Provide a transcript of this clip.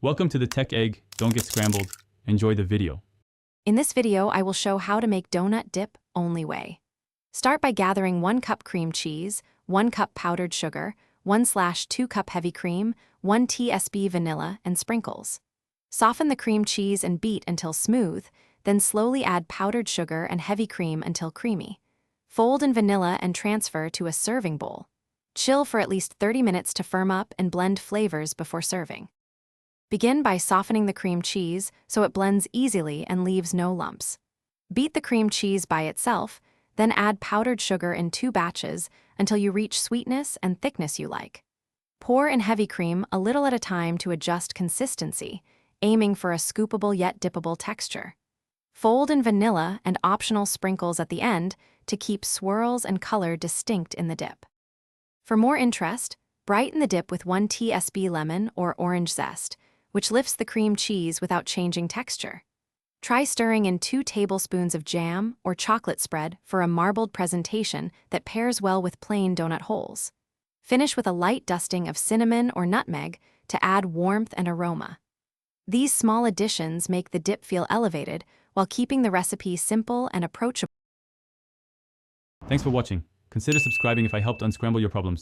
Welcome to the Tech Egg. Don't get scrambled. Enjoy the video. In this video, I will show how to make donut dip only way. Start by gathering 1 cup cream cheese, 1 cup powdered sugar, 1/2 cup heavy cream, 1 tsp vanilla, and sprinkles. Soften the cream cheese and beat until smooth, then slowly add powdered sugar and heavy cream until creamy. Fold in vanilla and transfer to a serving bowl. Chill for at least 30 minutes to firm up and blend flavors before serving. Begin by softening the cream cheese so it blends easily and leaves no lumps. Beat the cream cheese by itself, then add powdered sugar in 2 batches until you reach sweetness and thickness you like. Pour in heavy cream a little at a time to adjust consistency, aiming for a scoopable yet dippable texture. Fold in vanilla and optional sprinkles at the end to keep swirls and color distinct in the dip. For more interest, brighten the dip with 1 tsp lemon or orange zest, which lifts the cream cheese without changing texture. Try stirring in 2 tablespoons of jam or chocolate spread for a marbled presentation that pairs well with plain donut holes. Finish with a light dusting of cinnamon or nutmeg to add warmth and aroma. These small additions make the dip feel elevated while keeping the recipe simple and approachable. Thanks for watching. Consider subscribing if I helped unscramble your problems.